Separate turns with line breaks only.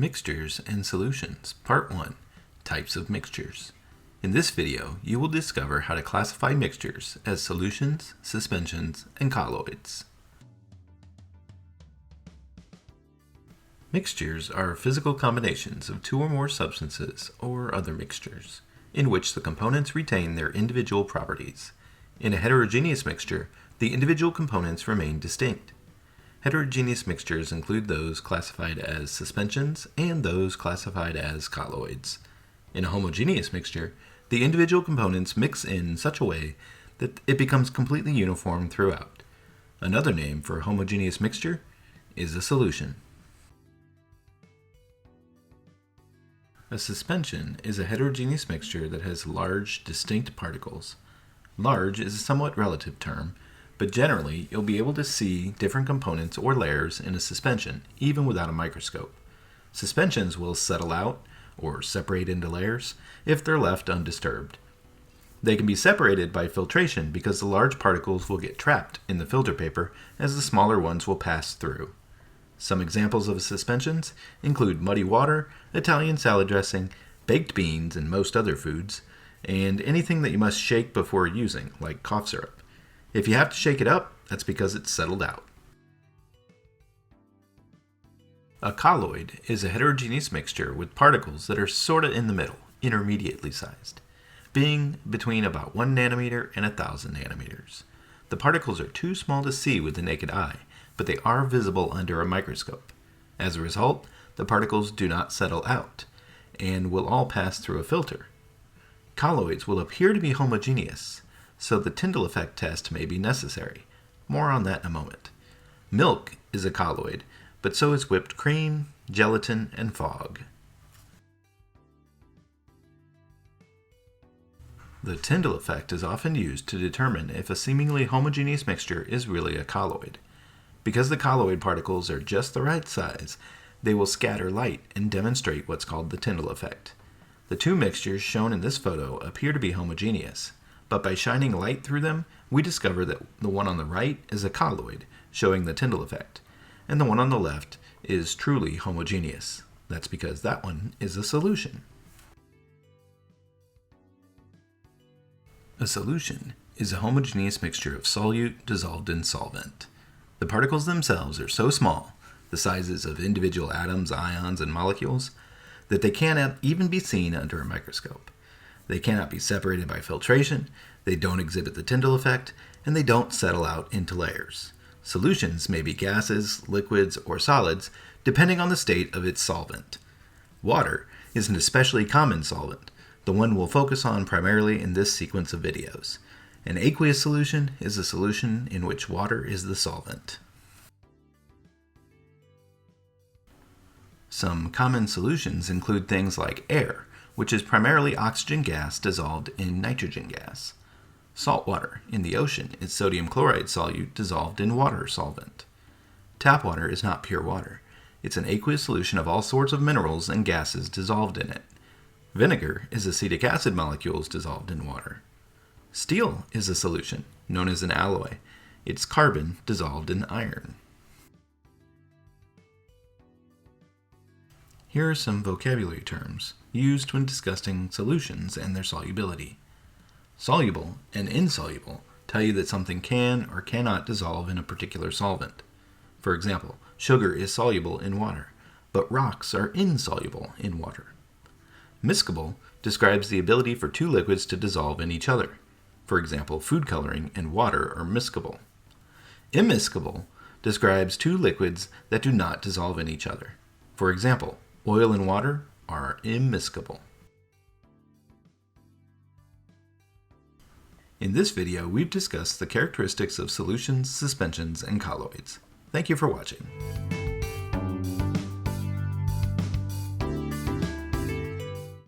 Mixtures and Solutions, Part 1, Types of Mixtures. In this video, you will discover how to classify mixtures as solutions, suspensions, and colloids. Mixtures are physical combinations of two or more substances or other mixtures, in which the components retain their individual properties. In a heterogeneous mixture, the individual components remain distinct. Heterogeneous mixtures include those classified as suspensions and those classified as colloids. In a homogeneous mixture, the individual components mix in such a way that it becomes completely uniform throughout. Another name for a homogeneous mixture is a solution. A suspension is a heterogeneous mixture that has large, distinct particles. Large is a somewhat relative term, but generally, you'll be able to see different components or layers in a suspension, even without a microscope. Suspensions will settle out, or separate into layers, if they're left undisturbed. They can be separated by filtration because the large particles will get trapped in the filter paper as the smaller ones will pass through. Some examples of suspensions include muddy water, Italian salad dressing, baked beans and most other foods, and anything that you must shake before using, like cough syrup. If you have to shake it up, that's because it's settled out. A colloid is a heterogeneous mixture with particles that are sorta in the middle, intermediately sized, being between about 1 nanometer and 1,000 nanometers. The particles are too small to see with the naked eye, but they are visible under a microscope. As a result, the particles do not settle out, and will all pass through a filter. Colloids will appear to be homogeneous, so the Tyndall effect test may be necessary. More on that in a moment. Milk is a colloid, but so is whipped cream, gelatin, and fog. The Tyndall effect is often used to determine if a seemingly homogeneous mixture is really a colloid. Because the colloid particles are just the right size, they will scatter light and demonstrate what's called the Tyndall effect. The two mixtures shown in this photo appear to be homogeneous, but by shining light through them, we discover that the one on the right is a colloid, showing the Tyndall effect, and the one on the left is truly homogeneous. That's because that one is a solution. A solution is a homogeneous mixture of solute dissolved in solvent. The particles themselves are so small, the sizes of individual atoms, ions, and molecules, that they cannot even be seen under a microscope. They cannot be separated by filtration, they don't exhibit the Tyndall effect, and they don't settle out into layers. Solutions may be gases, liquids, or solids, depending on the state of its solvent. Water is an especially common solvent, the one we'll focus on primarily in this sequence of videos. An aqueous solution is a solution in which water is the solvent. Some common solutions include things like air, which is primarily oxygen gas dissolved in nitrogen gas. Salt water in the ocean is sodium chloride solute dissolved in water solvent. Tap water is not pure water. It's an aqueous solution of all sorts of minerals and gases dissolved in it. Vinegar is acetic acid molecules dissolved in water. Steel is a solution, known as an alloy. It's carbon dissolved in iron. Here are some vocabulary terms used when discussing solutions and their solubility. Soluble and insoluble tell you that something can or cannot dissolve in a particular solvent. For example, sugar is soluble in water, but rocks are insoluble in water. Miscible describes the ability for two liquids to dissolve in each other. For example, food coloring and water are miscible. Immiscible describes two liquids that do not dissolve in each other. For example, oil and water are immiscible. In this video, we've discussed the characteristics of solutions, suspensions, and colloids. Thank you for watching.